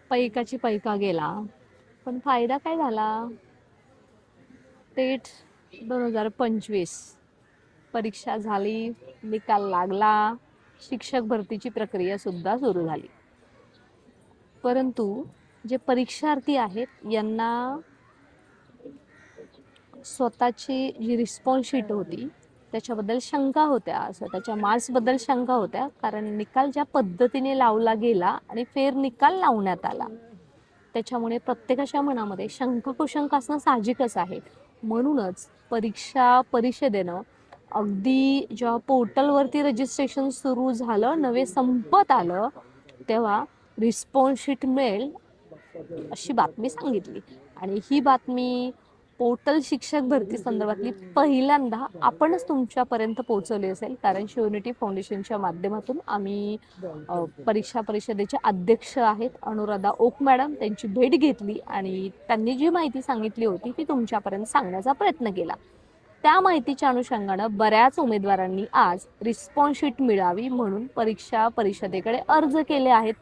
पैकाची पैका गेला, पण फायदा काय झाला? टेट 2025 परीक्षा झाली, निकाल लागला, शिक्षक भरतीची प्रक्रिया सुद्धा सुरू झाली. परंतु जे परीक्षार्थी आहेत यांना स्वतःची जी रिस्पॉन्स शीट होती त्याच्याबद्दल शंका होत्या, स्वतःच्या मार्क्सबद्दल शंका होत्या, कारण निकाल ज्या पद्धतीने लावला गेला आणि फेर निकाल लावण्यात आला त्याच्यामुळे प्रत्येकाच्या मनामध्ये शंका कुशंक असणं साहजिकच आहे. म्हणूनच परीक्षा परिषदेनं अगदी जेव्हा पोर्टलवरती रजिस्ट्रेशन सुरू झालं, नवे संपत आलं, तेव्हा रिस्पॉन्स शीट मिळेल अशी बातमी सांगितली. आणि ही बातमी पोर्टल शिक्षक भरती संदर्भातली पहिल्यांदा आपणच तुमच्यापर्यंत पोहोचवली असेल, कारण शिवनिटी फाउंडेशनच्या माध्यमातून आम्ही परीक्षा परिषदेचे अध्यक्ष आहेत अनुराधा ओक मॅडम, त्यांची भेट घेतली आणि त्यांनी जी माहिती सांगितली होती ती तुमच्यापर्यंत सांगण्याचा प्रयत्न केला. त्या माहितीच्या अनुषंगानं बऱ्याच उमेदवारांनी आज रिस्पॉन्स शीट मिळावी म्हणून परीक्षा परिषदेकडे अर्ज केले आहेत.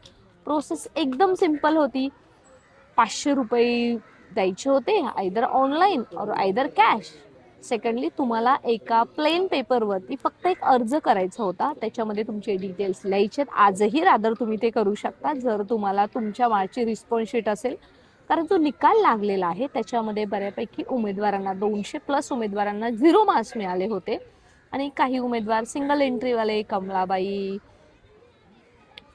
प्रोसेस एकदम सिंपल होती. 500 रुपये द्यायचे होते, आयदर ऑनलाईन और आयदर कॅश. सेकंडली तुम्हाला एका प्लेन पेपरवरती फक्त एक अर्ज करायचा होता, त्याच्यामध्ये तुमचे डिटेल्स लिहायचे. आजही रादर तुम्ही ते करू शकता जर तुम्हाला तुमच्या मार्कची रिस्पॉन्स शीट असेल, कारण जो निकाल लागलेला आहे त्याच्यामध्ये बऱ्यापैकी उमेदवारांना 200+ उमेदवारांना 0 मार्क्स मिळाले होते आणि काही उमेदवार सिंगल एंट्रीवाले, कमलाबाई,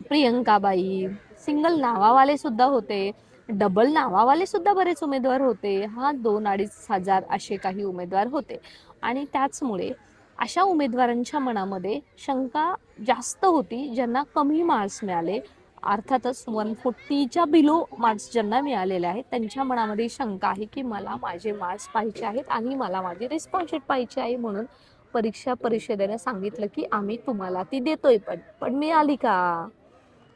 प्रियंकाबाई, सिंगल नावावाले सुद्धा होते, डबल नावावाले सुद्धा बरेच उमेदवार होते. 2-2.5 हजार असे काही उमेदवार होते आणि त्याचमुळे अशा उमेदवारांच्या मनामध्ये शंका जास्त होती ज्यांना कमी मार्क्स मिळाले. अर्थातच 140च्या बिलो मार्क्स ज्यांना मिळालेले आहेत त्यांच्या मनामध्ये शंका आहे की मला माझे मार्क्स पाहिजे आहेत आणि मला माझी रिस्पॉन्स शीट पाहिजे आहे. म्हणून परीक्षा परिषदेने सांगितलं की आम्ही तुम्हाला ती देतोय, पण मिळाली का?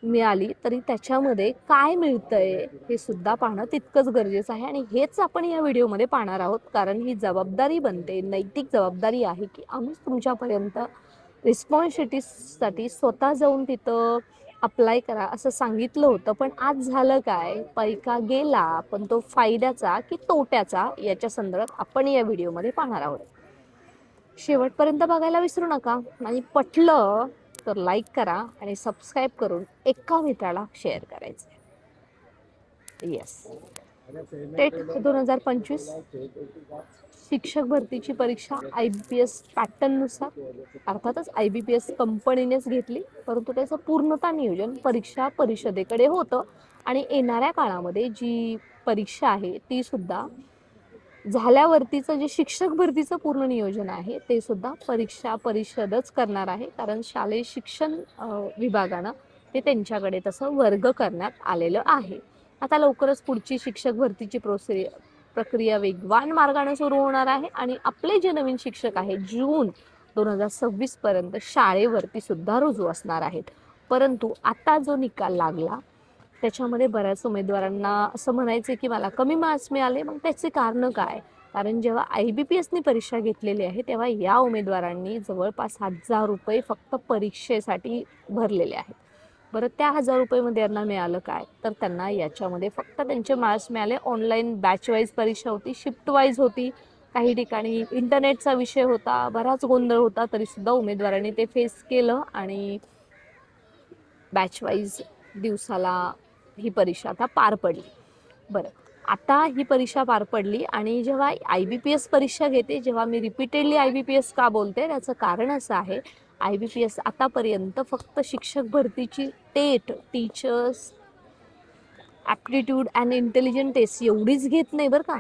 मिळाली तरी त्याच्यामध्ये काय मिळतंय हे सुद्धा पाहणं तितकंच गरजेचं आहे आणि हेच आपण या व्हिडिओमध्ये पाहणार आहोत, कारण ही जबाबदारी बनते, नैतिक जबाबदारी आहे की आम्ही तुमच्यापर्यंत रिस्पॉन्स शीटसाठी स्वतः जाऊन तिथं अप्लाय करा असं सांगितलं होतं. पण आज झालं काय? पैका गेला, पण तो फायद्याचा की तोट्याचा याच्या संदर्भात आपण या व्हिडिओमध्ये पाहणार आहोत. शेवटपर्यंत बघायला विसरू नका आणि पटलं तर लाईक करा आणि सबस्क्राईब करून एका मित्राला शेअर करायचं. येस, टेट 2025 शिक्षक भरतीची परीक्षा IBPS पॅटर्ननुसार, अर्थातच IBPS कंपनीनेच घेतली, परंतु त्याचं पूर्णता नियोजन परीक्षा परिषदेकडे होतं आणि येणाऱ्या काळामध्ये जी परीक्षा आहे ती सुद्धा झाल्यावरतीचं जे शिक्षक भरतीचं पूर्ण नियोजन आहे ते सुद्धा परीक्षा परिषदच करणार आहे, कारण शालेय शिक्षण विभागानं ते त्यांच्याकडे तसं वर्ग करण्यात आलेलं आहे. आता लवकरच पुढची शिक्षक भरतीची प्रक्रिया वेगवान मार्गाने सुरू होणार आहे आणि आपले जे नवीन शिक्षक आहेत जून 2026 पर्यंत शाळेवरती सुद्धा रुजू असणार आहेत. परंतु आता जो निकाल लागला त्याच्यामध्ये बऱ्याच उमेदवारांना असं म्हणायचं की मला कमी मार्क्स मिळाले. मग त्याचे कारण काय? कारण जेव्हा IBPSनी परीक्षा घेतलेली आहे तेव्हा या उमेदवारांनी जवळपास 1000 रुपये फक्त परीक्षेसाठी भरलेले आहेत. बरं, त्या 1000 रुपयेमध्ये यांना मिळालं काय? तर त्यांना याच्यामध्ये फक्त त्यांचे मार्क्स मिळाले. ऑनलाईन बॅच वाईज परीक्षा होती, शिफ्ट वाईज होती, काही ठिकाणी इंटरनेटचा विषय होता, बराच गोंधळ होता, तरीसुद्धा उमेदवारांनी ते फेस केलं आणि बॅच वाईज दिवसाला ही परीक्षा आता पार पडली. बरं, आता ही परीक्षा पार पडली आणि जेव्हा IBPS परीक्षा घेते, जेव्हा मी रिपीटेडली IBPS का बोलते त्याचं कारण असं आहे, IBPS आतापर्यंत फक्त शिक्षक भरतीची TET, teachers aptitude and intelligent test एवढीच घेत नाही बरं का,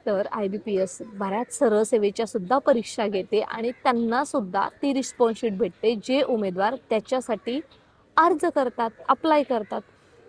तर IBPS बऱ्याच सरळ सेवेच्या सुद्धा परीक्षा घेते आणि त्यांना सुद्धा ती रिस्पॉन्स शीट भेटते जे उमेदवार त्याच्यासाठी अर्ज करतात, अप्लाय करतात.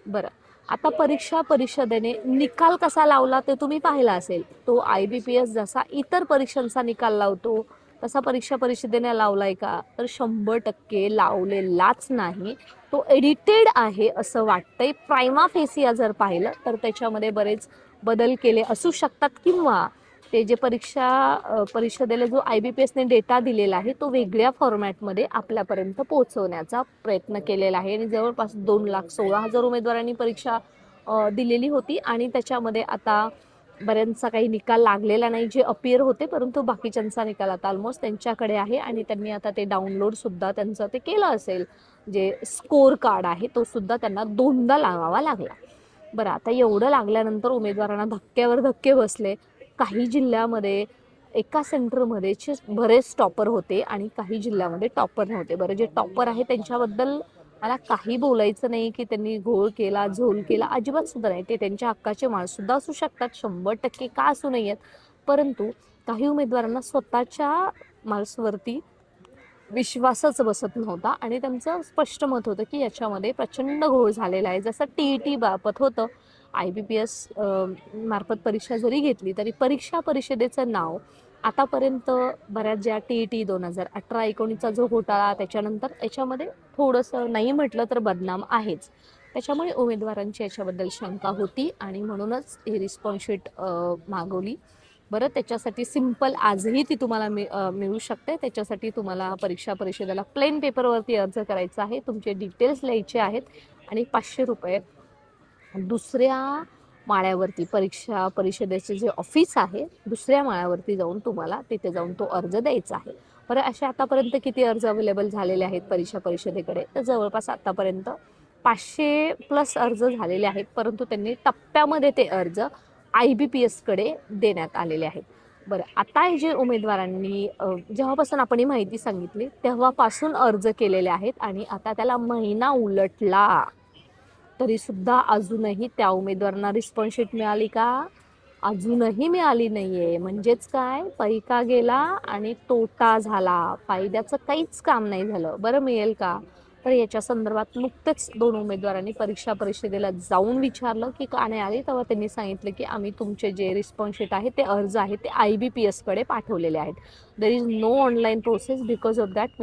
बरं, आता परीक्षा परिषदेने निकाल कसा लावला ते तुम्ही पाहिला असेल. तो IBPS जसा इतर परीक्षांचा निकाल लावतो तसा परीक्षा परिषदेने लावलाय का? तर 100% लावलेलाच नाही. तो एडिटेड आहे असं वाटतंय. प्रायमा फेसिया जर पाहिलं तर त्याच्यामध्ये बरेच बदल केले असू शकतात किंवा ते जे परिषदेला जो IBPSने डेटा दिलेला आहे तो वेगळ्या फॉर्मॅटमध्ये आपल्यापर्यंत पोहोचवण्याचा प्रयत्न केलेला आहे आणि जवळपास 2,16,000 उमेदवारांनी परीक्षा दिलेली होती आणि त्याच्यामध्ये आता बऱ्यांचा काही निकाल लागलेला नाही जे अपियर होते, परंतु बाकीच्यांचा निकाल आता ऑलमोस्ट त्यांच्याकडे आहे आणि त्यांनी आता ते डाउनलोड सुद्धा त्यांचं ते केलं असेल. जे स्कोर कार्ड आहे तो सुद्धा त्यांना 2दा लावावा लागला. बरं, आता एवढं लागल्यानंतर उमेदवारांना धक्क्यावर धक्के बसले. काही जिल्ह्यामध्ये एका सेंटरमध्ये बरेच टॉपर होते आणि काही जिल्ह्यामध्ये टॉपर नव्हते. बरं, जे टॉपर आहे त्यांच्याबद्दल मला काही बोलायचं नाही की त्यांनी घोळ केला, झोल केला, अजिबात सुद्धा नाही. ते त्यांच्या हक्काचे माणूस सुद्धा असू शकतात, 100% का असू नयेत. परंतु काही उमेदवारांना स्वतःच्या मार्क्सवरती विश्वासच बसत नव्हता आणि त्यांचं स्पष्ट मत होतं की याच्यामध्ये प्रचंड घोळ झालेला आहे. जसं TET बाबत होतं, IBPS मार्फत परीक्षा जरी घेतली तरी परीक्षा परिषदेचं नाव आतापर्यंत बऱ्याच ज्या TET 2018-19चा जो घोटाळा, त्याच्यानंतर याच्यामध्ये थोडंसं नाही म्हटलं तर बदनाम आहेच. त्याच्यामुळे उमेदवारांची याच्याबद्दल शंका होती आणि म्हणूनच ही रिस्पॉन्स शीट मागवली. बरं, त्याच्यासाठी सिंपल आजही ती तुम्हाला मिळू शकते. त्याच्यासाठी तुम्हाला परीक्षा परिषदेला प्लेन पेपरवरती अर्ज करायचा आहे, तुमचे डिटेल्स लिहायचे आहेत आणि 500 रुपये दुसऱ्या माळ्यावरती परीक्षा परिषदेचे जे ऑफिस आहे दुसऱ्या माळ्यावरती जाऊन तुम्हाला तिथे जाऊन तो अर्ज द्यायचा आहे. बरं, असे आतापर्यंत किती अर्ज अवेलेबल झालेले आहेत परीक्षा परिषदेकडे, तर जवळपास आतापर्यंत 500+ अर्ज झालेले आहेत. परंतु त्यांनी टप्प्यामध्ये ते अर्ज IBPS कडे देण्यात आलेले आहेत. बरं, आता हे जे उमेदवारांनी जेव्हापासून आपण ही माहिती सांगितली तेव्हापासून अर्ज केलेले आहेत आणि आता त्याला महिना उलटला तरी सुद्धा अजूनही त्या उमेदवारांना रिस्पॉन्स शीट मिळाली का? अजूनही मिळाली नाहीये. म्हणजेच काय, पैका गेला आणि तोटा झाला, फायद्याचं काहीच काम नाही झालं. बरं, मिळेल का? तर याच्या संदर्भात नुकतेच 2 उमेदवारांनी परीक्षा परिषदेला जाऊन विचारलं की का नाही आली, तेव्हा त्यांनी सांगितलं की आम्ही तुमचे जे रिस्पॉन्स शीट आहे ते अर्ज आहे ते IBPS कडे पाठवलेले आहेत. There is no online process, because of that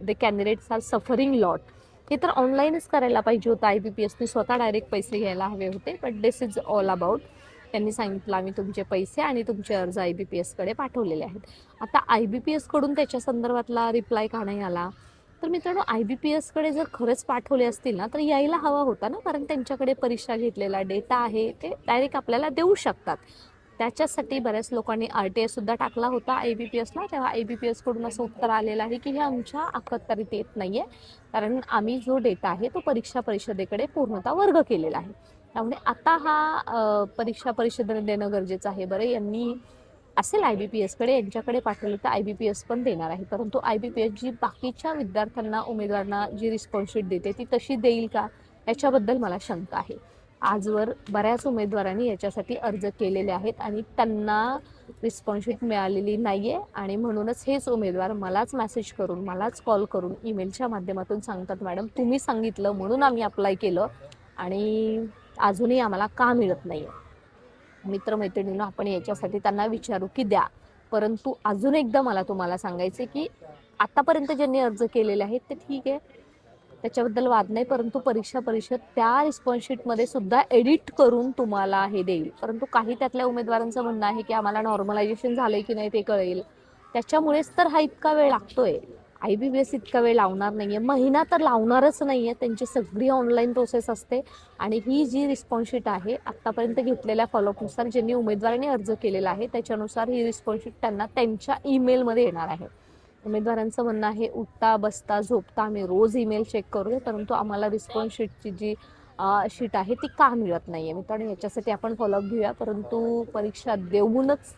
the candidates are suffering lot. हे तर ऑनलाईनच करायला पाहिजे होतं, IBPSने स्वतः डायरेक्ट पैसे घ्यायला हवे होते. But this is all about, त्यांनी सांगितलं आम्ही तुमचे पैसे आणि तुमचे अर्ज IBPS कडे पाठवलेले आहेत. आता IBPS कडून त्याच्या संदर्भातला रिप्लाय का नाही आला? तर मित्रांनो, IBPS कडे जर खरंच पाठवले असतील ना तर यायला हवा होता ना, कारण त्यांच्याकडे परीक्षा घेतलेला डेटा आहे, ते डायरेक्ट आपल्याला देऊ शकतात. त्याच्यासाठी बऱ्याच लोकांनी RTI सुद्धा टाकला होता IBPSला. तेव्हा IBPS कडून असं उत्तर आलेलं आहे की हे आमच्या अखत्यारीत येत नाहीये, कारण आम्ही जो डेटा आहे तो परीक्षा परिषदेकडे पूर्णतः वर्ग केलेला आहे. त्यामुळे आता हा परीक्षा परिषदेने देणं गरजेचं आहे. बरं, यांनी असेल IBPS कडे, यांच्याकडे पाठवलं तर IBPS पण देणार आहे. परंतु IBPS जी बाकीच्या विद्यार्थ्यांना उमेदवारांना जी रिस्पॉन्स शीट देते ती तशी देईल का, याच्याबद्दल मला शंका आहे. आजवर बऱ्याच उमेदवारांनी याच्यासाठी अर्ज केलेले आहेत आणि त्यांना रिस्पॉन्स शीट मिळालेली नाहीये आणि म्हणूनच हेच उमेदवार मलाच मेसेज करून, मलाच कॉल करून, ईमेलच्या माध्यमातून सांगतात, मॅडम तुम्ही सांगितलं म्हणून आम्ही अप्लाय केलं आणि अजूनही आम्हाला का मिळत नाहीये. मित्रमैत्रिणींना आपण याच्यासाठी त्यांना विचारू की द्या. परंतु अजून एकदा मला तुम्हाला सांगायचे की आतापर्यंत ज्यांनी अर्ज केलेले आहेत ते ठीक आहे, त्याच्याबद्दल वाद नाही. परंतु परीक्षा परिषद त्या रिस्पॉन्स शीटमध्ये सुद्धा एडिट करून तुम्हाला हे देईल. परंतु काही त्यातल्या उमेदवारांचं म्हणणं आहे की आम्हाला नॉर्मलायझेशन झालंय की नाही ते कळेल, त्याच्यामुळेच तर हा इतका वेळ लागतोय. IBPS इतका वेळ लावणार नाहीये, महिना तर लावणारच नाहीये. त्यांची सगळी ऑनलाईन प्रोसेस असते आणि ही जी रिस्पॉन्स शीट आहे आत्तापर्यंत घेतलेल्या फॉलोअपनुसार ज्यांनी उमेदवारांनी अर्ज केलेला आहे त्याच्यानुसार ही रिस्पॉन्स शीट त्यांना त्यांच्या ईमेलमध्ये येणार आहे. उमेदवारांचं म्हणणं आहे उठता बसता झोपता आम्ही रोज ईमेल चेक करू, परंतु आम्हाला रिस्पॉन्स शीटची जी शीट आहे ती का मिळत नाहीये. मित्रांनो, याच्यासाठी आपण फॉलोअप घेऊया. परंतु परीक्षा देऊनच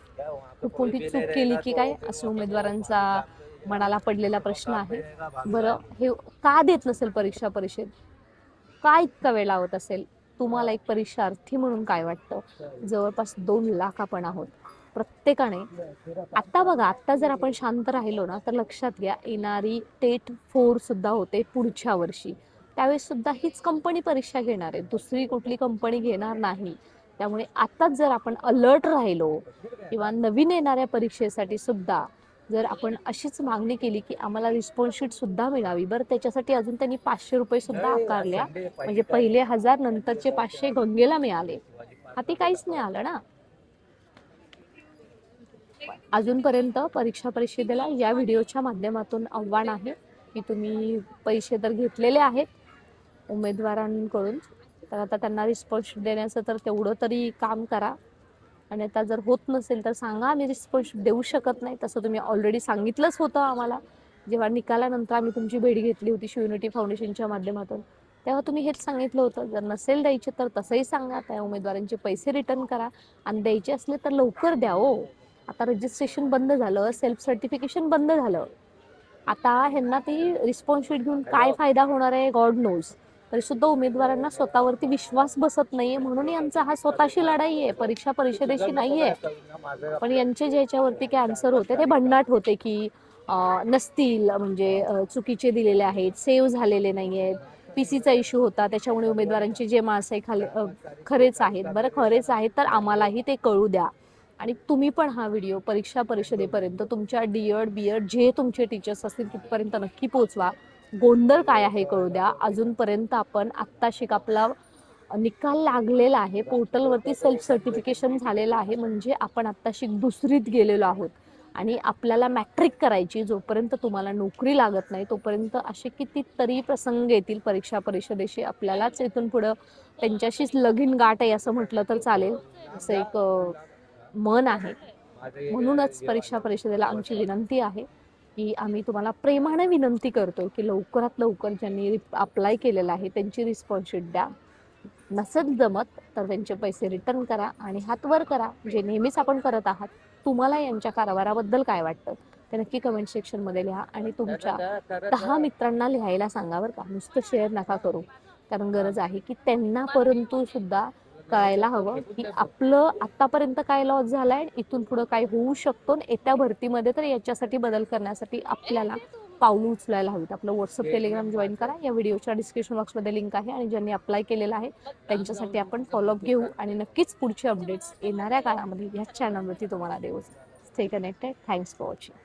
खूप मोठी चूक केली की काय, असं उमेदवारांचा मनाला पडलेला प्रश्न आहे. बरं, हे का देत नसेल परीक्षा परिषद, का इतका वेळ लावत असेल? तुम्हाला एक परीक्षार्थी म्हणून काय वाटतं? जवळपास 2 लाख आपण आहोत प्रत्येकाने. आता बघा, आता जर आपण शांत राहिलो ना तर लक्षात घ्या, येणारी TET 4 सुद्धा होते पुढच्या वर्षी. त्यावेळेस सुद्धा हीच कंपनी परीक्षा घेणार आहे, दुसरी कुठली कंपनी घेणार नाही. त्यामुळे आताच जर आपण अलर्ट राहिलो किंवा नवीन येणाऱ्या परीक्षेसाठी सुद्धा जर आपण अशीच मागणी केली की आम्हाला रिस्पॉन्स शीट सुद्धा मिळावी, बरं त्याच्यासाठी अजून त्यांनी 500 रुपये सुद्धा आकारल्या, म्हणजे पहिले 1000 नंतरचे 500 गंगेला मिळाले, हाती काहीच नाही आलं ना. अजूनपर्यंत परीक्षा परिषदेला या व्हिडिओच्या माध्यमातून आव्हान आहे की तुम्ही पैसे तर घेतलेले आहेत उमेदवारांकडून, तर आता त्यांना रिस्पॉन्स देण्याचं तर तेवढं तरी काम करा. आणि आता जर होत नसेल तर सांगा, आम्ही रिस्पॉन्स देऊ शकत नाही. तसं तुम्ही ऑलरेडी सांगितलंच होतं आम्हाला. जेव्हा निकालानंतर आम्ही तुमची भेट घेतली होती शिवयुनिटी फाउंडेशनच्या माध्यमातून, तेव्हा तुम्ही हेच सांगितलं होतं, जर नसेल द्यायचे तर तसंही सांगा, त्या उमेदवारांचे पैसे रिटर्न करा आणि द्यायचे असले तर लवकर द्या हो. आता रजिस्ट्रेशन बंद झालं, सेल्फ सर्टिफिकेशन बंद झालं. आता ह्यांना ती रिस्पॉन्स शीट घेऊन काय फायदा होणार आहे, गॉड नोज. तरी सुद्धा उमेदवारांना स्वतःवरती विश्वास बसत नाहीये, म्हणून यांचा हा स्वतःशी लढाई आहे, परीक्षा परिषदेशी नाहीये. पण यांचे ज्याच्यावरती कॅन्सर होते ते भन्नाट होते की नसतील, म्हणजे चुकीचे दिलेले आहेत, सेव्ह झालेले नाही आहेत, पीसीचा इश्यू होता त्याच्यामुळे उमेदवारांचे जे मार्क्स आहे खरेच आहेत. बरं, खरेच आहेत तर आम्हालाही ते कळू द्या. आणि तुम्ही पण हा व्हिडिओ परीक्षा परिषदेपर्यंत तुमच्या डीएड बीएड जे तुमचे टीचर्स असतील तिथपर्यंत नक्की पोहोचवा. गोंधळ काय आहे कळू द्या. अजूनपर्यंत आपण आत्ताशी आपला निकाल लागलेला आहे, पोर्टलवरती सेल्फ सर्टिफिकेशन झालेलं आहे, म्हणजे आपण आत्ताशी दुसरीत गेलेलो आहोत. आणि आपल्याला मॅट्रिक करायची, जोपर्यंत तुम्हाला नोकरी लागत नाही तोपर्यंत असे कितीतरी प्रसंग येतील परीक्षा परिषदेशी. आपल्यालाच इथून पुढं त्यांच्याशीच लगीन गाठ आहे असं म्हटलं तर चालेल, असं एक मन आहे. म्हणूनच परीक्षा परिषदेला आमची विनंती आहे की आम्ही तुम्हाला प्रेमाने विनंती करतोय की लवकरात लवकर ज्यांनी अप्लाय केलेलं आहे त्यांची रिस्पॉन्स शीट द्या. नसेल जमत तर त्यांचे पैसे रिटर्न करा आणि हात वर करा, जे नेहमीच आपण करत आहात. तुम्हाला यांच्या कारभाराबद्दल काय वाटतं ते नक्की कमेंट सेक्शनमध्ये लिहा आणि तुमच्या 10 मित्रांना लिहायला सांगा बरं का, नुसतं शेअर नका करू. कारण गरज आहे की त्यांना परंतु सुद्धा कळायला हवं की आपलं आतापर्यंत काय लॉस झालाय, इथून पुढे काय होऊ शकतो, येत्या भरतीमध्ये तर याच्यासाठी बदल करण्यासाठी आपल्याला पावलं उचलायला हवीत. आपलं व्हॉट्सअप टेलिग्राम जॉईन करा, या व्हिडिओच्या डिस्क्रिप्शन बॉक्समध्ये लिंक आहे. आणि ज्यांनी अप्लाय केलेलं आहे त्यांच्यासाठी आपण फॉलोअप घेऊ आणि नक्कीच पुढचे अपडेट्स येणाऱ्या काळामध्ये ह्याच चॅनलवरती तुम्हाला देऊ. Stay connected. Thanks for watching.